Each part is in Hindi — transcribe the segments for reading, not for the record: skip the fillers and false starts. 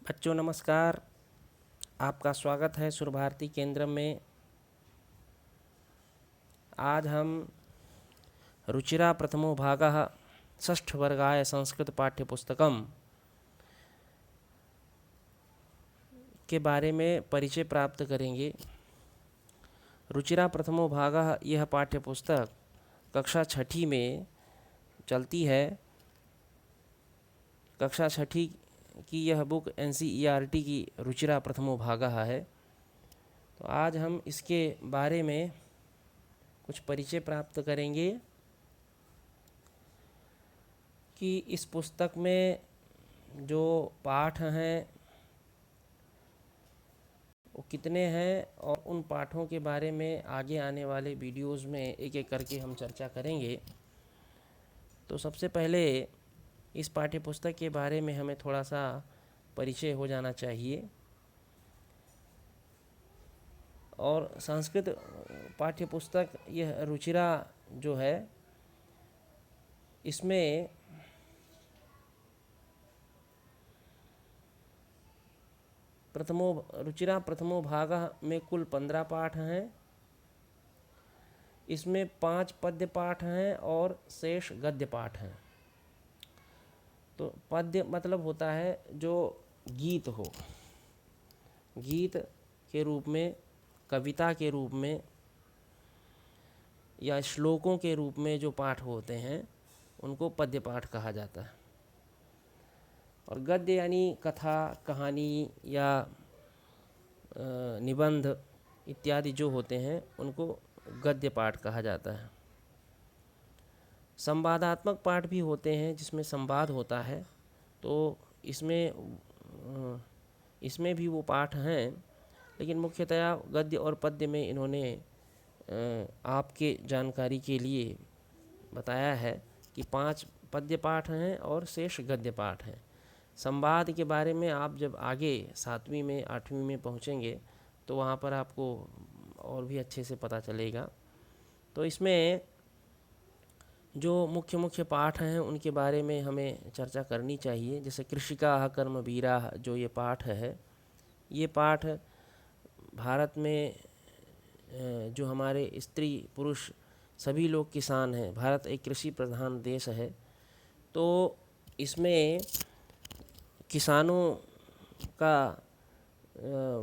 बच्चों नमस्कार। आपका स्वागत है सुर भारती केंद्र में। आज हम रुचिरा प्रथमो भागः षष्ठवर्गाय संस्कृत पाठ्यपुस्तकम के बारे में परिचय प्राप्त करेंगे। रुचिरा प्रथमो भागः यह पाठ्यपुस्तक कक्षा छठी में चलती है। कक्षा छठी की यह बुक NCERT की रुचिरा प्रथमो भागः है। तो आज हम इसके बारे में कुछ परिचय प्राप्त करेंगे कि इस पुस्तक में जो पाठ हैं वो कितने हैं और उन पाठों के बारे में आगे आने वाले वीडियोस में एक एक करके हम चर्चा करेंगे। तो सबसे पहले इस पाठ्यपुस्तक के बारे में हमें थोड़ा सा परिचय हो जाना चाहिए। और संस्कृत पाठ्यपुस्तक यह रुचिरा जो है इसमें रुचिरा प्रथमो भागः में कुल 15 पाठ हैं। इसमें 5 पद्य पाठ हैं और शेष गद्य पाठ हैं। तो पद्य मतलब होता है जो गीत हो, गीत के रूप में, कविता के रूप में या श्लोकों के रूप में जो पाठ होते हैं उनको पद्य पाठ कहा जाता है। और गद्य यानी कथा, कहानी या निबंध इत्यादि जो होते हैं उनको गद्य पाठ कहा जाता है। संवादात्मक पाठ भी होते हैं जिसमें संवाद होता है। तो इसमें भी वो पाठ हैं, लेकिन मुख्यतया गद्य और पद्य में इन्होंने आपके जानकारी के लिए बताया है कि 5 पद्य पाठ हैं और शेष गद्य पाठ हैं। संवाद के बारे में आप जब आगे 7वीं में 8वीं में पहुँचेंगे तो वहाँ पर आपको और भी अच्छे से पता चलेगा। तो इसमें जो मुख्य मुख्य पाठ हैं उनके बारे में हमें चर्चा करनी चाहिए। जैसे कृषिकाः कर्मवीराः जो ये पाठ है, ये पाठ भारत में जो हमारे स्त्री पुरुष सभी लोग किसान हैं, भारत एक कृषि प्रधान देश है। तो इसमें किसानों का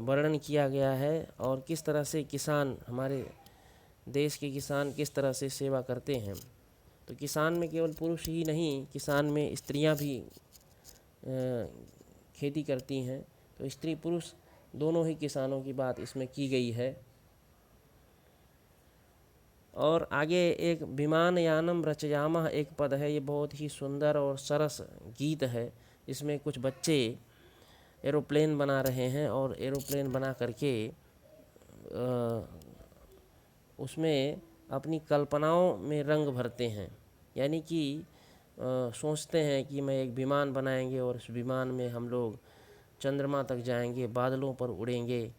वर्णन किया गया है और किस तरह से किसान, हमारे देश के किसान किस तरह से सेवा करते हैं। तो किसान में केवल पुरुष ही नहीं, किसान में स्त्रियां भी खेती करती हैं। तो स्त्री पुरुष दोनों ही किसानों की बात इसमें की गई है। और आगे एक विमानयानम रचयामः एक पद है। ये बहुत ही सुंदर और सरस गीत है। इसमें कुछ बच्चे एरोप्लेन बना रहे हैं और एरोप्लेन बना करके उसमें अपनी कल्पनाओं में रंग भरते हैं। यानी कि सोचते हैं कि मैं एक विमान बनाएंगे और उस विमान में हम लोग चंद्रमा तक जाएंगे, बादलों पर उड़ेंगे,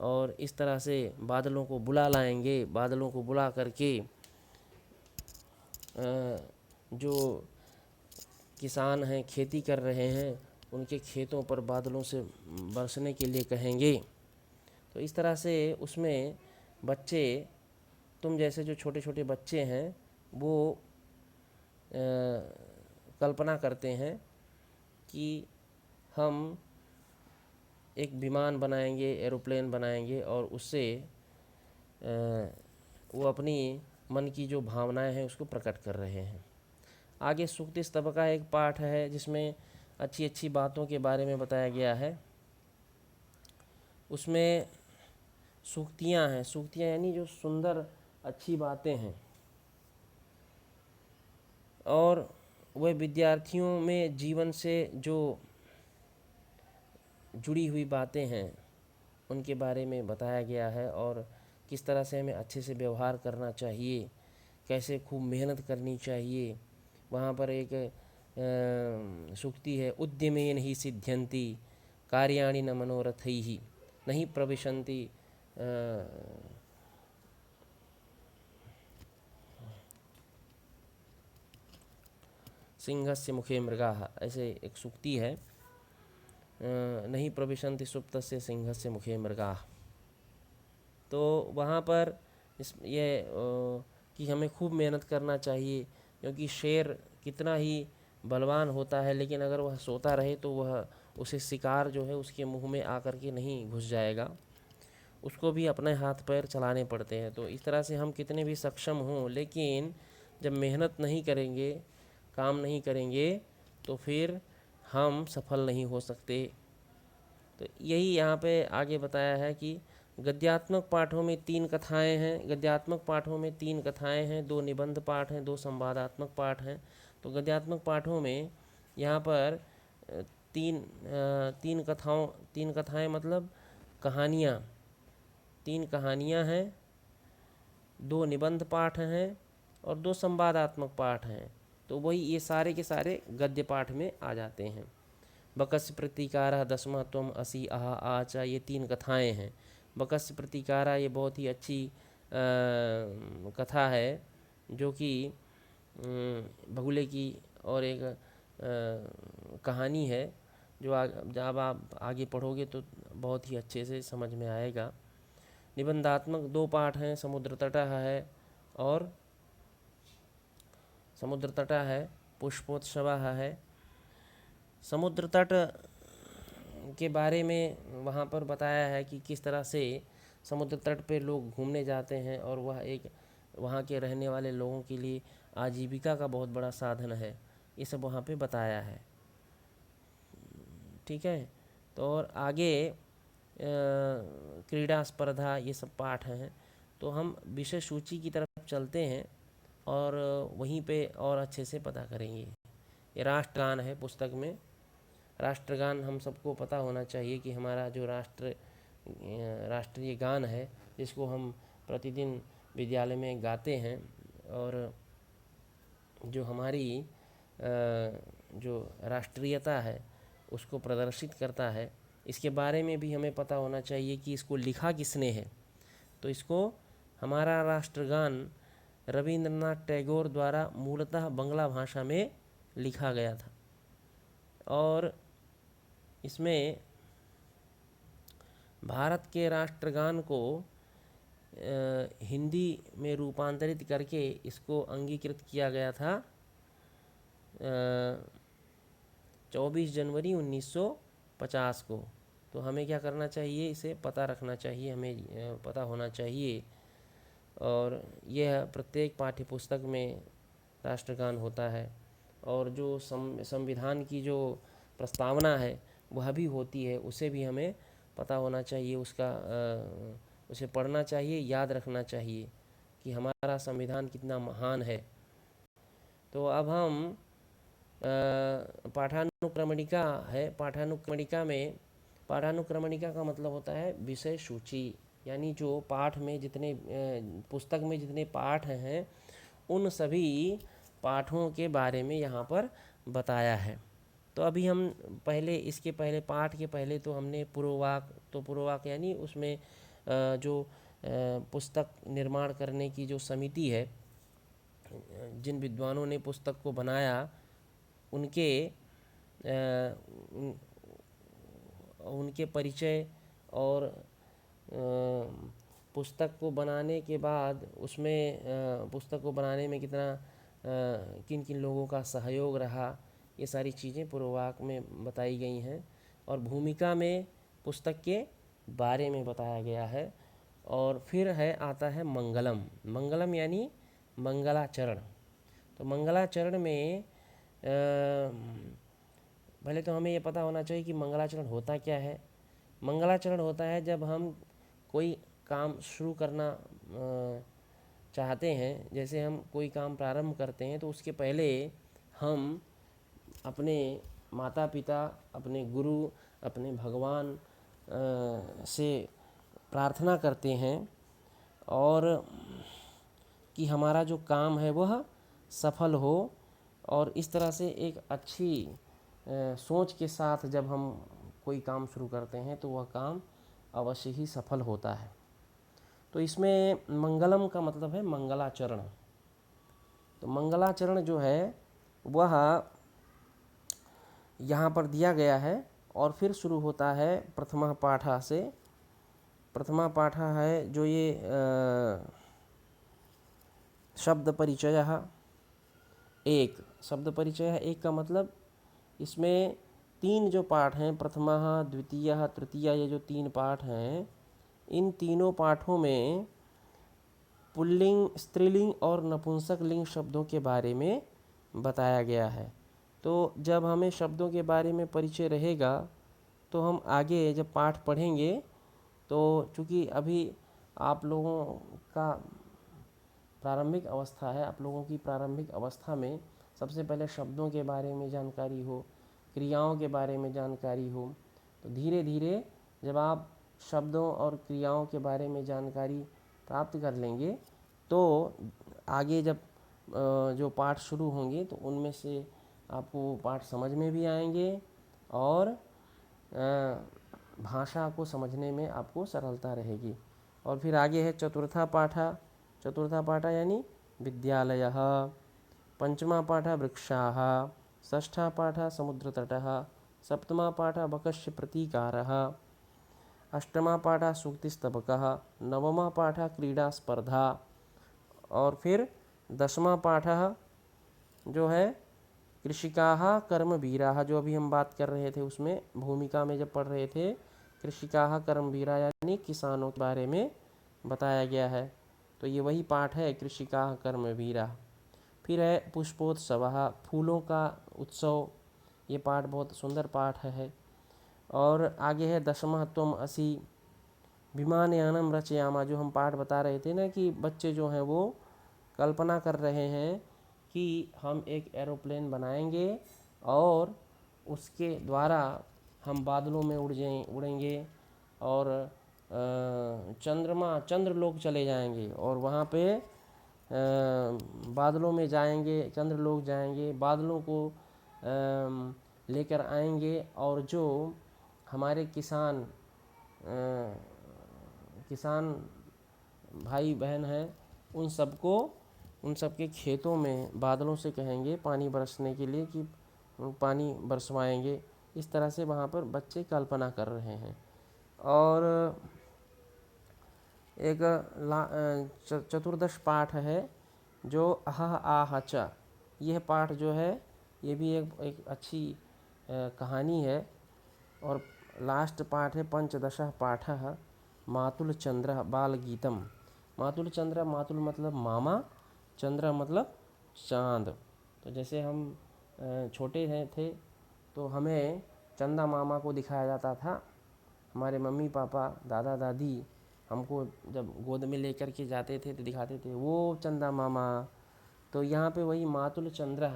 और इस तरह से बादलों को बुला लाएंगे। बादलों को बुला करके जो किसान हैं, खेती कर रहे हैं, उनके खेतों पर बादलों से बरसने के लिए कहेंगे। तो इस तरह से उसमें बच्चे, तुम जैसे जो छोटे छोटे बच्चे हैं, वो कल्पना करते हैं कि हम एक विमान बनाएंगे, एरोप्लेन बनाएंगे और उससे वो अपनी मन की जो भावनाएं हैं उसको प्रकट कर रहे हैं। आगे सूक्ति स्तव का एक पाठ है जिसमें अच्छी अच्छी बातों के बारे में बताया गया है। उसमें सूक्तियाँ हैं, सूक्तियाँ यानी जो सुंदर अच्छी बातें हैं, और वह विद्यार्थियों में जीवन से जो जुड़ी हुई बातें हैं उनके बारे में बताया गया है। और किस तरह से हमें अच्छे से व्यवहार करना चाहिए, कैसे खूब मेहनत करनी चाहिए। वहाँ पर एक सूक्ति है, उद्यमेन ही सिद्ध्यन्ति कार्याणि न मनोरथैः नहीं प्रविशन्ति सिंहस्य मुखे मृगाः, ऐसे एक सूक्ति है। नहीं प्रविशन्ति सुप्तस्य सिंहस्य मुखे मृगाः। तो वहाँ पर कि हमें खूब मेहनत करना चाहिए, क्योंकि शेर कितना ही बलवान होता है लेकिन अगर वह सोता रहे तो वह उसे शिकार जो है उसके मुंह में आकर के नहीं घुस जाएगा, उसको भी अपने हाथ पैर चलाने पड़ते हैं। तो इस तरह से हम कितने भी सक्षम हों, लेकिन जब मेहनत नहीं करेंगे, काम नहीं करेंगे, तो फिर हम सफल नहीं हो सकते। तो यही यहाँ पे आगे बताया है कि गद्यात्मक पाठों में 3 कथाएं हैं। गद्यात्मक पाठों में 3 कथाएं हैं, 2 निबंध पाठ हैं, 2 संवादात्मक पाठ हैं। तो गद्यात्मक पाठों में यहाँ पर तीन कथाएं मतलब कहानियाँ, 3 कहानियाँ हैं, 2 निबंध पाठ हैं और 2 संवादात्मक पाठ हैं। तो वही ये सारे के सारे गद्य पाठ में आ जाते हैं। बकस्य प्रतिकारा दसमा त्वम असि आहा आचा, ये 3 कथाएं हैं। बकस्य प्रतिकारा ये बहुत ही अच्छी कथा है, जो कि भगुले की और एक कहानी है, जो जब आप आगे पढ़ोगे तो बहुत ही अच्छे से समझ में आएगा। निबंधात्मक 2 पाठ हैं, समुद्र तटः है, पुष्पोत्सवः है। समुद्र तट के बारे में वहाँ पर बताया है कि किस तरह से समुद्र तट पे लोग घूमने जाते हैं और वह एक वहाँ के रहने वाले लोगों के लिए आजीविका का बहुत बड़ा साधन है। ये सब वहाँ पे बताया है। ठीक है। तो और आगे क्रीड़ा स्पर्धा ये सब पाठ हैं। तो हम विषय सूची की तरफ चलते हैं और वहीं पे और अच्छे से पता करेंगे। ये राष्ट्रगान है पुस्तक में। राष्ट्रगान हम सबको पता होना चाहिए कि हमारा जो राष्ट्रीय गान है, जिसको हम प्रतिदिन विद्यालय में गाते हैं और जो हमारी जो राष्ट्रीयता है उसको प्रदर्शित करता है, इसके बारे में भी हमें पता होना चाहिए कि इसको लिखा किसने है। तो इसको हमारा राष्ट्रगान रविंद्रनाथ टैगोर द्वारा मूलतः बंगला भाषा में लिखा गया था और इसमें भारत के राष्ट्रगान को हिंदी में रूपांतरित करके इसको अंगीकृत किया गया था 24 जनवरी 1950 को। तो हमें क्या करना चाहिए, इसे पता रखना चाहिए, हमें पता होना चाहिए। और यह प्रत्येक पाठ्य पुस्तक में राष्ट्रगान होता है और जो संविधान की जो प्रस्तावना है वह भी होती है, उसे भी हमें पता होना चाहिए, उसे पढ़ना चाहिए, याद रखना चाहिए कि हमारा संविधान कितना महान है। तो अब हम पाठानुक्रमणिका है। पाठानुक्रमणिका का मतलब होता है विषय सूची, यानी जो पाठ में जितने पुस्तक में जितने पाठ हैं उन सभी पाठों के बारे में यहाँ पर बताया है। तो अभी हम इसके पहले पाठ के पहले तो हमने पूर्ववाक यानी उसमें जो पुस्तक निर्माण करने की जो समिति है, जिन विद्वानों ने पुस्तक को बनाया उनके परिचय और पुस्तक को बनाने के बाद उसमें पुस्तक को बनाने में किन किन लोगों का सहयोग रहा, ये सारी चीज़ें पूर्ववाक में बताई गई हैं। और भूमिका में पुस्तक के बारे में बताया गया है। और फिर आता है मंगलम यानी मंगलाचरण। तो मंगलाचरण में पहले तो हमें ये पता होना चाहिए कि मंगलाचरण होता क्या है। मंगलाचरण होता है जब हम कोई काम शुरू करना चाहते हैं, जैसे हम कोई काम प्रारंभ करते हैं तो उसके पहले हम अपने माता पिता, अपने गुरु, अपने भगवान से प्रार्थना करते हैं और कि हमारा जो काम है वह सफल हो। और इस तरह से एक अच्छी सोच के साथ जब हम कोई काम शुरू करते हैं तो वह काम अवश्य ही सफल होता है। तो इसमें मंगलम का मतलब है मंगलाचरण। तो मंगलाचरण जो है वह यहाँ पर दिया गया है और फिर शुरू होता है प्रथमा पाठा से। प्रथमा पाठा है जो ये शब्द परिचय एक, शब्द परिचय एक का मतलब इसमें तीन जो पाठ हैं, प्रथमा, द्वितीय, तृतीय, ये जो तीन पाठ हैं, इन तीनों पाठों में पुल्लिंग, स्त्रीलिंग और नपुंसक लिंग शब्दों के बारे में बताया गया है। तो जब हमें शब्दों के बारे में परिचय रहेगा तो हम आगे जब पाठ पढ़ेंगे तो चूँकि अभी आप लोगों का प्रारंभिक अवस्था है, आप लोगों की प्रारंभिक अवस्था में सबसे पहले शब्दों के बारे में जानकारी हो, क्रियाओं के बारे में जानकारी हो, तो धीरे धीरे जब आप शब्दों और क्रियाओं के बारे में जानकारी प्राप्त कर लेंगे तो आगे जब जो पाठ शुरू होंगे तो उनमें से आपको पाठ समझ में भी आएंगे और भाषा को समझने में आपको सरलता रहेगी। और फिर आगे है चतुर्था पाठा। चतुर्था पाठा यानी विद्यालयः, पंचमा पाठा वृक्षाः, षष्ठा पाठा समुद्रतटः, सप्तमा पाठा बकस्य प्रतीकारः, अष्टमा पाठा सूक्तिस्तबकः, नवमा पाठा क्रीडा स्पर्धा, और फिर दसवां पाठः जो है कृषिकाः कर्मवीराः, जो अभी हम बात कर रहे थे उसमें भूमिका में जब पढ़ रहे थे, कृषिकाः कर्मवीरा यानी किसानों के बारे में बताया गया है। तो ये वही पाठ है कृषिकाः कर्मवीरा। फिर है पुष्पोत्सवः, फूलों का उत्सव, ये पाठ बहुत सुंदर पाठ है। और आगे है दशमः त्वम् असि, विमानयानम रचयामा, जो हम पाठ बता रहे थे ना कि बच्चे जो हैं वो कल्पना कर रहे हैं कि हम एक एरोप्लेन बनाएंगे और उसके द्वारा हम बादलों में उड़ेंगे और चंद्रलोक चले जाएंगे और वहाँ पे बादलों में जाएंगे, चंद्रलोक जाएंगे, बादलों को लेकर आएंगे और जो हमारे किसान भाई बहन हैं उन सबके खेतों में बादलों से कहेंगे पानी बरसने के लिए कि पानी बरसवाएंगे। इस तरह से वहाँ पर बच्चे कल्पना कर रहे हैं। और एक चतुर्दश पाठ है जो अह आह च, यह पाठ जो है ये भी एक अच्छी कहानी है। और लास्ट पाठ है पंचदशः पाठः मातुल चंद्र बाल गीतम। मातुल चंद्र, मातुल मतलब मामा, चंद्र मतलब चाँद। तो जैसे हम छोटे थे तो हमें चंदा मामा को दिखाया जाता था। हमारे मम्मी पापा दादा दादी हमको जब गोद में लेकर के जाते थे तो दिखाते थे वो चंदा मामा। तो यहाँ पे वही मातुल चंद्र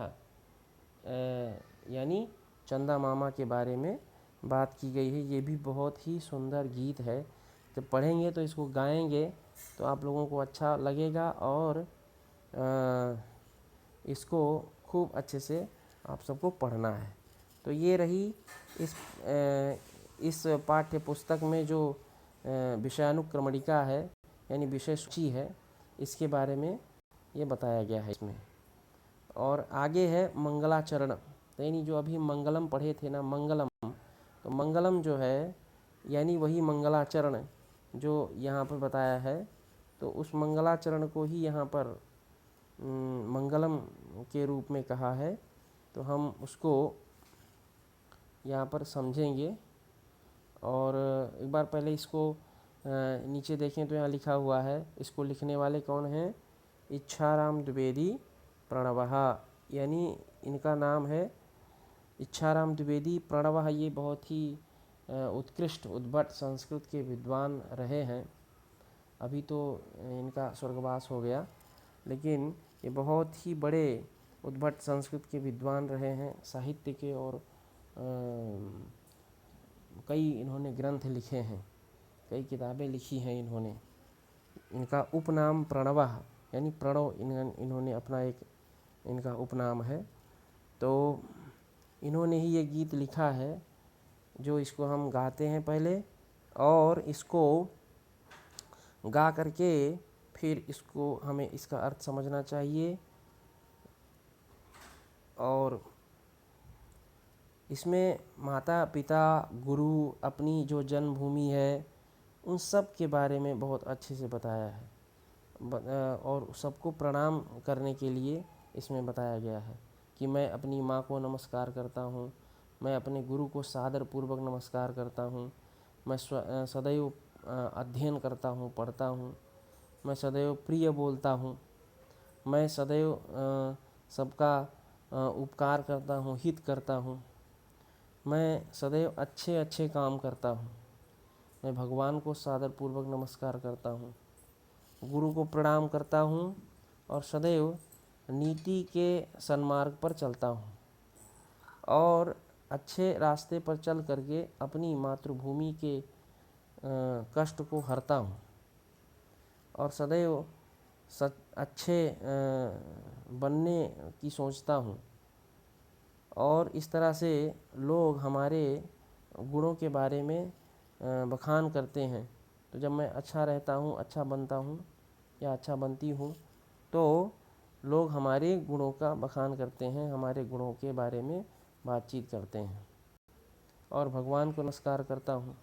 यानी चंदा मामा के बारे में बात की गई है। ये भी बहुत ही सुंदर गीत है। जब पढ़ेंगे तो इसको गाएंगे तो आप लोगों को अच्छा लगेगा और इसको खूब अच्छे से आप सबको पढ़ना है। तो ये रही इस पाठ्य पुस्तक में जो विषयानुक्रमणिका है यानी विषय सूची है, इसके बारे में ये बताया गया है इसमें। और आगे है मंगलाचरण, यानी जो अभी मंगलम पढ़े थे ना, मंगलम, तो मंगलम जो है यानी वही मंगलाचरण जो यहाँ पर बताया है। तो उस मंगलाचरण को ही यहाँ पर मंगलम के रूप में कहा है। तो हम उसको यहाँ पर समझेंगे। और एक बार पहले इसको नीचे देखें तो यहाँ लिखा हुआ है, इसको लिखने वाले कौन हैं? इच्छाराम द्विवेदी प्रणवः, यानी इनका नाम है इच्छाराम द्विवेदी प्रणवः। ये बहुत ही उत्कृष्ट उद्भट संस्कृत के विद्वान रहे हैं। अभी तो इनका स्वर्गवास हो गया, लेकिन ये बहुत ही बड़े उद्भट संस्कृत के विद्वान रहे हैं, साहित्य के। और कई इन्होंने ग्रंथ लिखे हैं, कई किताबें लिखी हैं इन्होंने। इनका उपनाम प्रणवः यानी प्रणव इन्होंने अपना एक इनका उपनाम है। तो इन्होंने ही ये गीत लिखा है जो इसको हम गाते हैं पहले, और इसको गा करके फिर इसको हमें इसका अर्थ समझना चाहिए। और इसमें माता पिता गुरु अपनी जो जन्मभूमि है उन सब के बारे में बहुत अच्छे से बताया है। और सबको प्रणाम करने के लिए इसमें बताया गया है कि मैं अपनी माँ को नमस्कार करता हूँ, मैं अपने गुरु को सादर पूर्वक नमस्कार करता हूँ, मैं सदैव अध्ययन करता हूँ, पढ़ता हूँ, मैं सदैव प्रिय बोलता हूँ, मैं सदैव सबका उपकार करता हूँ, हित करता हूँ, मैं सदैव अच्छे अच्छे काम करता हूँ, मैं भगवान को सादर पूर्वक नमस्कार करता हूँ, गुरु को प्रणाम करता हूँ और सदैव नीति के सन्मार्ग पर चलता हूँ और अच्छे रास्ते पर चल करके अपनी मातृभूमि के कष्ट को हरता हूँ और सदैव अच्छे बनने की सोचता हूँ। और इस तरह से लोग हमारे गुणों के बारे में बखान करते हैं। तो जब मैं अच्छा रहता हूँ, अच्छा बनता हूँ या अच्छा बनती हूँ तो लोग हमारे गुणों का बखान करते हैं, हमारे गुणों के बारे में बातचीत करते हैं और भगवान को नमस्कार करता हूँ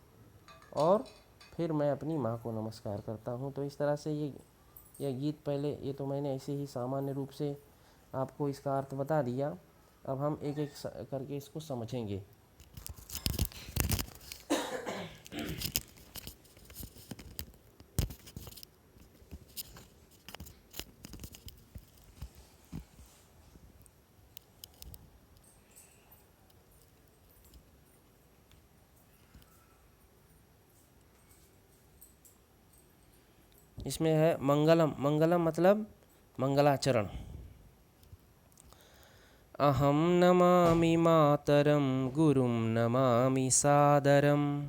और फिर मैं अपनी माँ को नमस्कार करता हूँ। तो इस तरह से यह गीत, पहले ये तो मैंने ऐसे ही सामान्य रूप से आपको इसका अर्थ बता दिया। अब हम एक एक करके इसको समझेंगे। इसमें है मंगलम। मंगलम मतलब मंगलाचरण। अहम नमामि मातरम गुरुम नमामि सादरम।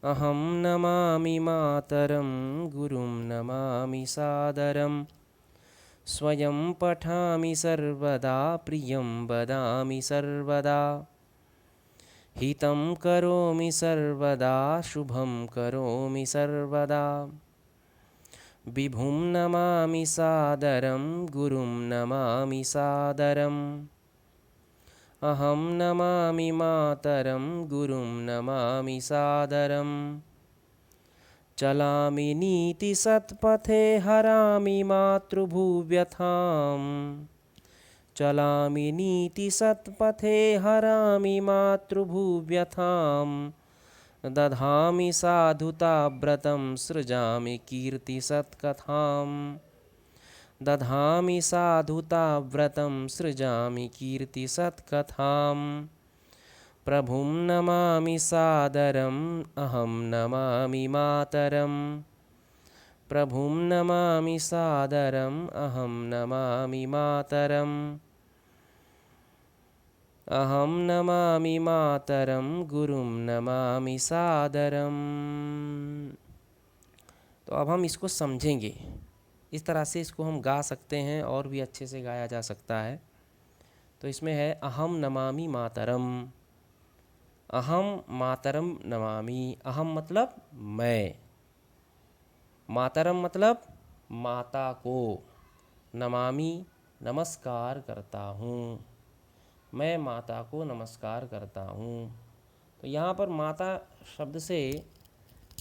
अहम नमामि मातरम गुरुम नमामि सादरम। स्वयं पठामि सर्वदा प्रियं वदामि सर्वदा। हितं करोमि सर्वदा शुभं करोमि सर्वदा। विभुं नमामि सादरं गुरुं नमामि सादरम्। अहं नमामि मातरं गुरुं नमामि सादरम्। चलामि नीतिसत्पथे हरामि मातृभूव्यथाम्। चलामि नीतिसत्पथे हरामि मातृभूव्यथाम्। दधामि साधुता व्रतं सृजामि कीर्तिसत्कथाम्। दधामि साधुता व्रतं सृजामि कीर्तिसत्कथाम्। प्रभुं नमामि सादरम् अहं नमामि मातरम्। प्रभुं नमामि सादरम् अहं नमामि मातरम्। अहं नमामि मातरं गुरुं नमामि सादरम्। तो अब हम इसको समझेंगे। इस तरह से इसको हम गा सकते हैं और भी अच्छे से गाया जा सकता है। तो इसमें है अहम नमामि मातरम। अहम मातरम नमामि। अहम मतलब मैं, मातरम मतलब माता को, नमामि नमस्कार करता हूँ, मैं माता को नमस्कार करता हूँ। तो यहाँ पर माता शब्द से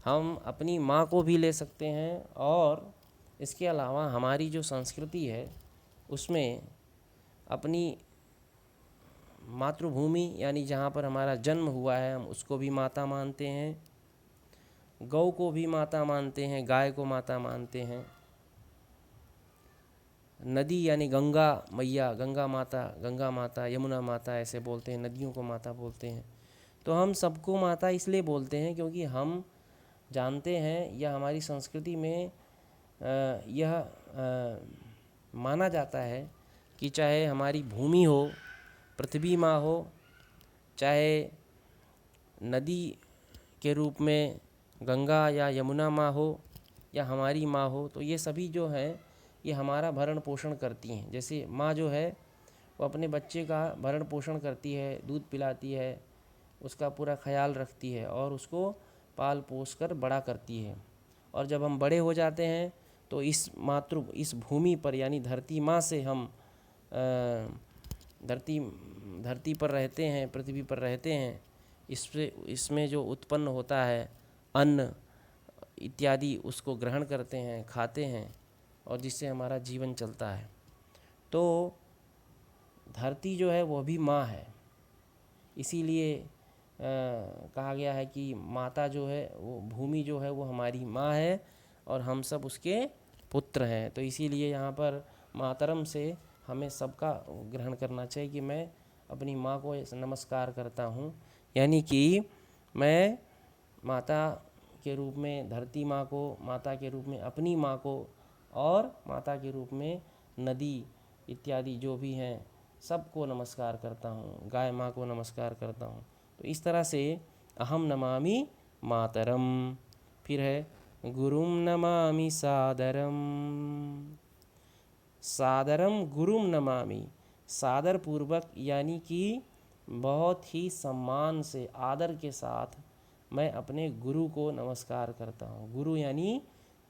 हम अपनी माँ को भी ले सकते हैं और इसके अलावा हमारी जो संस्कृति है उसमें अपनी मातृभूमि यानी जहाँ पर हमारा जन्म हुआ है हम उसको भी माता मानते हैं, गौ को भी माता मानते हैं, गाय को माता मानते हैं, नदी यानी गंगा मैया, गंगा माता, यमुना माता ऐसे बोलते हैं, नदियों को माता बोलते हैं। तो हम सबको माता इसलिए बोलते हैं क्योंकि हम जानते हैं या हमारी संस्कृति में यह माना जाता है कि चाहे हमारी भूमि हो, पृथ्वी माँ हो, चाहे नदी के रूप में गंगा या यमुना माँ हो या हमारी माँ हो, तो ये सभी जो हैं ये हमारा भरण पोषण करती हैं। जैसे माँ जो है वो अपने बच्चे का भरण पोषण करती है, दूध पिलाती है, उसका पूरा ख्याल रखती है और उसको पाल पोस कर बड़ा करती है। और जब हम बड़े हो जाते हैं तो इस भूमि पर यानी धरती माँ से हम धरती पर रहते हैं, पृथ्वी पर रहते हैं, इसमें जो उत्पन्न होता है अन्न इत्यादि उसको ग्रहण करते हैं, खाते हैं और जिससे हमारा जीवन चलता है। तो धरती जो है वह भी माँ है। इसीलिए कहा गया है कि माता जो है वो भूमि जो है वो हमारी माँ है और हम सब उसके पुत्र हैं। तो इसीलिए यहाँ पर मातरम से हमें सबका ग्रहण करना चाहिए कि मैं अपनी माँ को नमस्कार करता हूँ, यानी कि मैं माता के रूप में धरती माँ को, माता के रूप में अपनी माँ को और माता के रूप में नदी इत्यादि जो भी हैं सबको नमस्कार करता हूँ, गाय माँ को नमस्कार करता हूँ। तो इस तरह से अहम नमामि मातरम। फिर है गुरुम नमामि सादरम। सादरम गुरुम नमामि, सादर पूर्वक यानी कि बहुत ही सम्मान से, आदर के साथ मैं अपने गुरु को नमस्कार करता हूँ। गुरु यानी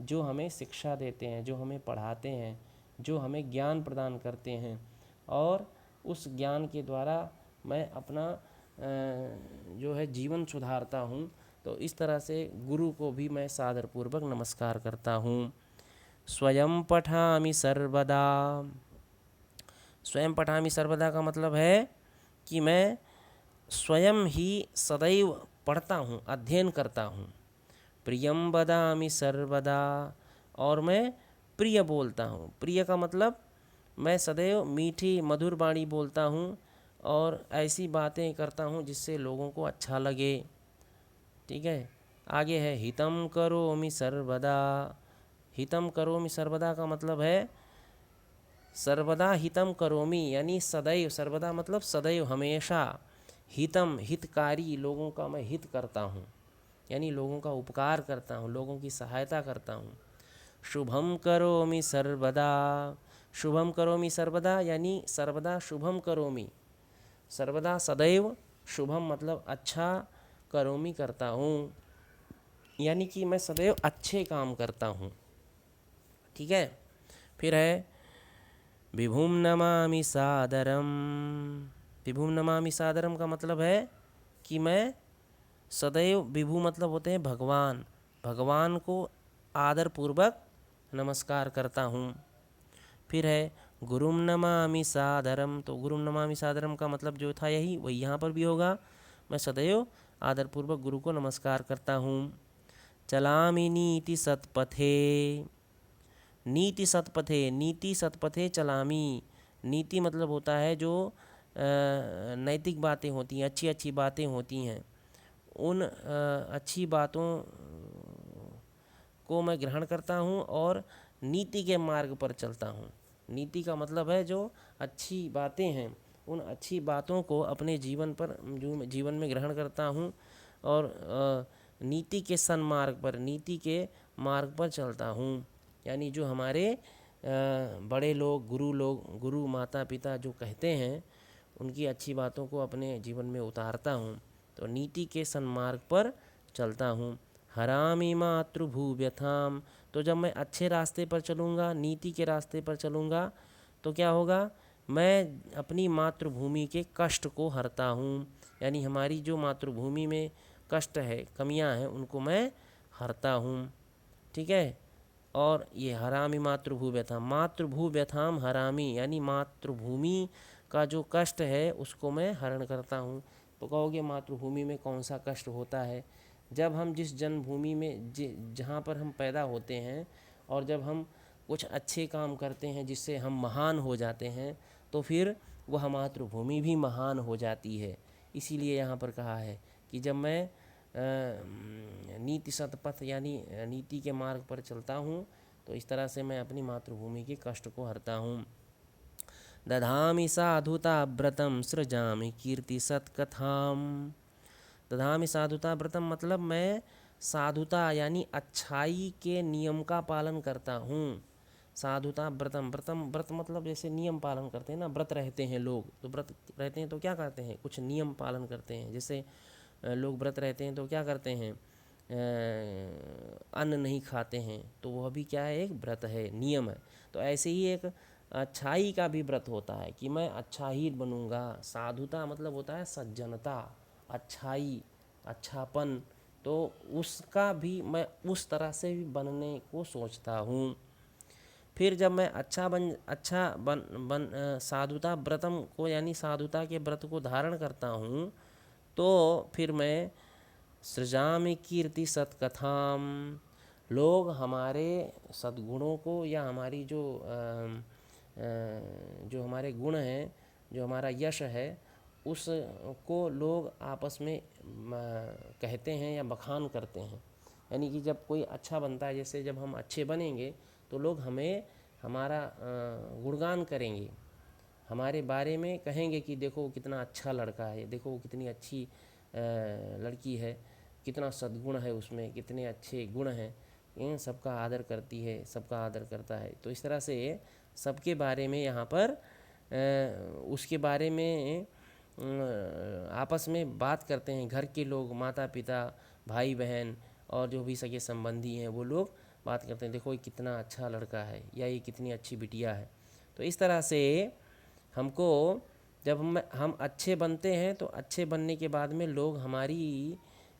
जो हमें शिक्षा देते हैं, जो हमें पढ़ाते हैं, जो हमें ज्ञान प्रदान करते हैं और उस ज्ञान के द्वारा मैं अपना जो है जीवन सुधारता हूँ। तो इस तरह से गुरु को भी मैं सादरपूर्वक नमस्कार करता हूँ। स्वयं पठामि सर्वदा। स्वयं पठामि सर्वदा का मतलब है कि मैं स्वयं ही सदैव पढ़ता हूँ, अध्ययन करता हूँ। प्रियम वदामि सर्वदा, और मैं प्रिय बोलता हूँ। प्रिय का मतलब मैं सदैव मीठी मधुर वाणी बोलता हूँ और ऐसी बातें करता हूँ जिससे लोगों को अच्छा लगे। ठीक है, आगे है हितम करोमि सर्वदा। हितम करोमि सर्वदा का मतलब है सर्वदा हितम करोमि, यानी सदैव, सर्वदा मतलब सदैव, हमेशा, हितम हितकारी, लोगों का मैं हित करता हूँ, यानी लोगों का उपकार करता हूँ, लोगों की सहायता करता हूँ। शुभम करोमि सर्वदा। शुभम करोमि सर्वदा यानी सर्वदा शुभम करोमि, सर्वदा सदैव, शुभम मतलब अच्छा, करोमि करता हूँ, यानी कि मैं सदैव अच्छे काम करता हूँ। ठीक है, फिर है विभुम नमामि सादरम। विभुम नमामि सादरम का मतलब है कि मैं सदैव, विभु मतलब होते हैं भगवान, भगवान को आदरपूर्वक नमस्कार करता हूँ। फिर है गुरुम नमामि सादरम। तो गुरुम नमामि सादरम का मतलब जो था यही, वही यहाँ पर भी होगा। मैं सदैव आदरपूर्वक गुरु को नमस्कार करता हूँ। चलामि नीति सत्पथे। नीति सत्पथे, नीति सत्पथे चलामि। नीति मतलब होता है जो नैतिक बातें होती हैं, अच्छी अच्छी बातें होती हैं, उन अच्छी बातों को मैं ग्रहण करता हूँ और नीति के मार्ग पर चलता हूँ। नीति का मतलब है जो अच्छी बातें हैं, उन अच्छी बातों को अपने जीवन पर, जो जीवन में ग्रहण करता हूँ और नीति के सन्मार्ग पर, नीति के मार्ग पर चलता हूँ। यानी जो हमारे बड़े लोग, गुरु माता पिता जो कहते हैं, उनकी अच्छी बातों को अपने जीवन में उतारता हूँ। तो नीति के सन्मार्ग पर चलता हूँ। हरामि मातृभूव्यथाम। तो जब मैं अच्छे रास्ते पर चलूँगा, नीति के रास्ते पर चलूँगा, तो क्या होगा, मैं अपनी मातृभूमि के कष्ट को हरता हूँ। यानी हमारी जो मातृभूमि में कष्ट है, कमियां हैं, उनको मैं हरता हूँ। ठीक है, और ये हरामि मातृभूव्यथाम, मातृभूव्यथाम हरामि, यानी मातृभूमि का जो कष्ट है उसको मैं हरण करता हूँ। तो कहोगे मातृभूमि में कौन सा कष्ट होता है? जब हम जिस जन्मभूमि में जहाँ पर हम पैदा होते हैं और जब हम कुछ अच्छे काम करते हैं जिससे हम महान हो जाते हैं, तो फिर वह मातृभूमि भी महान हो जाती है। इसीलिए यहाँ पर कहा है कि जब मैं नीति सतपथ यानी नीति के मार्ग पर चलता हूँ, तो इस तरह से मैं अपनी मातृभूमि के कष्ट को हरता हूँ। दधामि साधुता व्रतम सृजामि कीर्ति सत्कथाम। दधामि साधुता व्रतम मतलब मैं साधुता यानी अच्छाई के नियम का पालन करता हूँ। साधुता व्रतम, व्रत मतलब जैसे नियम पालन करते हैं ना, व्रत रहते हैं लोग, तो व्रत रहते हैं तो क्या करते हैं, कुछ नियम पालन करते हैं। जैसे लोग व्रत रहते हैं तो क्या करते हैं, अन्न नहीं खाते हैं, तो वह भी क्या है, एक व्रत है, नियम है। तो ऐसे ही एक अच्छाई का भी व्रत होता है कि मैं अच्छा ही बनूंगा। साधुता मतलब होता है सज्जनता, अच्छाई, अच्छापन, तो उसका भी मैं उस तरह से भी बनने को सोचता हूँ। फिर जब मैं अच्छा बन साधुता व्रतम को यानी साधुता के व्रत को धारण करता हूँ, तो फिर मैं सृजामि कीर्ति सत्कथाम, लोग हमारे सद्गुणों को या हमारी जो हमारे गुण हैं, जो हमारा यश है, उसको लोग आपस में कहते हैं या बखान करते हैं। यानी कि जब कोई अच्छा बनता है, जैसे जब हम अच्छे बनेंगे तो लोग हमें हमारा गुणगान करेंगे, हमारे बारे में कहेंगे कि देखो वो कितना अच्छा लड़का है, देखो वो कितनी अच्छी लड़की है, कितना सद्गुण है उसमें, कितने अच्छे गुण हैं, इन सबका आदर करती है, सबका आदर करता है। तो इस तरह से सबके बारे में यहाँ पर उसके बारे में आपस में बात करते हैं। घर के लोग, माता पिता, भाई बहन और जो भी सगे संबंधी हैं, वो लोग बात करते हैं, देखो ये कितना अच्छा लड़का है या ये कितनी अच्छी बिटिया है। तो इस तरह से हमको जब हम अच्छे बनते हैं, तो अच्छे बनने के बाद में लोग हमारे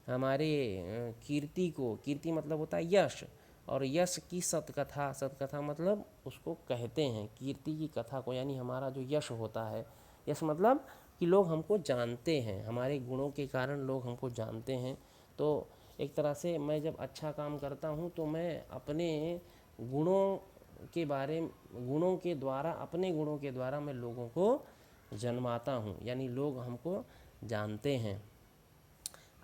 कीर्ति को, कीर्ति मतलब होता है यश, और यश की सतकथा, सतकथा मतलब उसको कहते हैं कीर्ति की कथा को, यानी हमारा जो यश होता है, यश मतलब कि लोग हमको जानते हैं, हमारे गुणों के कारण लोग हमको जानते हैं। तो एक तरह से मैं जब अच्छा काम करता हूँ तो मैं अपने गुणों गुणों के द्वारा, अपने गुणों के द्वारा मैं लोगों को जन्माता हूँ, यानी लोग हमको जानते हैं।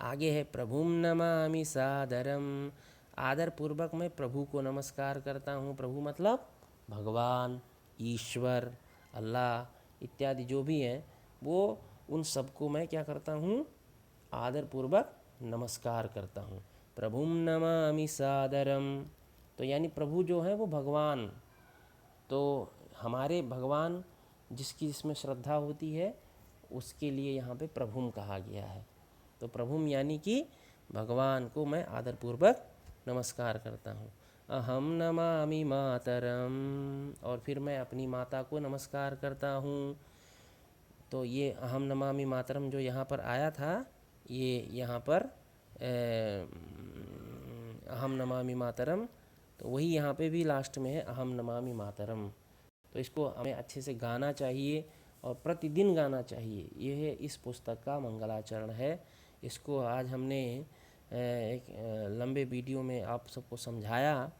आगे है प्रभुम नमामि सादरम, आदर पूर्वक मैं प्रभु को नमस्कार करता हूँ। प्रभु मतलब भगवान, ईश्वर, अल्लाह इत्यादि जो भी हैं, वो उन सबको मैं क्या करता हूँ, आदर पूर्वक नमस्कार करता हूँ। प्रभुम नमामि सादरम, तो यानी प्रभु जो है वो भगवान, तो हमारे भगवान जिसकी इसमें श्रद्धा होती है उसके लिए यहाँ पे प्रभुम कहा गया है। तो प्रभुम यानी कि भगवान को मैं आदरपूर्वक नमस्कार करता हूँ। अहम नमामि मातरम, और फिर मैं अपनी माता को नमस्कार करता हूँ। तो ये अहम नमामि मातरम जो यहाँ पर आया था, ये यहाँ पर अहम नमामि मातरम, तो वही यहाँ पे भी लास्ट में है अहम नमामि मातरम। तो इसको हमें अच्छे से गाना चाहिए और प्रतिदिन गाना चाहिए। ये है इस पुस्तक का मंगलाचरण है। इसको आज हमने एक लंबे वीडियो में आप सबको समझाया।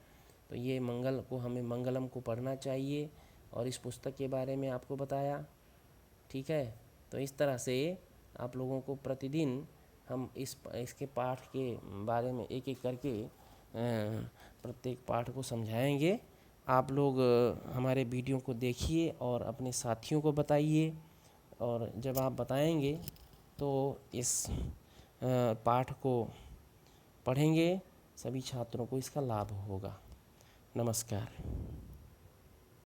तो ये मंगल को, हमें मंगलम को पढ़ना चाहिए और इस पुस्तक के बारे में आपको बताया। ठीक है, तो इस तरह से आप लोगों को प्रतिदिन हम इसके पाठ के बारे में एक एक करके प्रत्येक पाठ को समझाएंगे। आप लोग हमारे वीडियो को देखिए और अपने साथियों को बताइए, और जब आप बताएंगे तो इस पाठ को पढ़ेंगे, सभी छात्रों को इसका लाभ होगा। नमस्कार।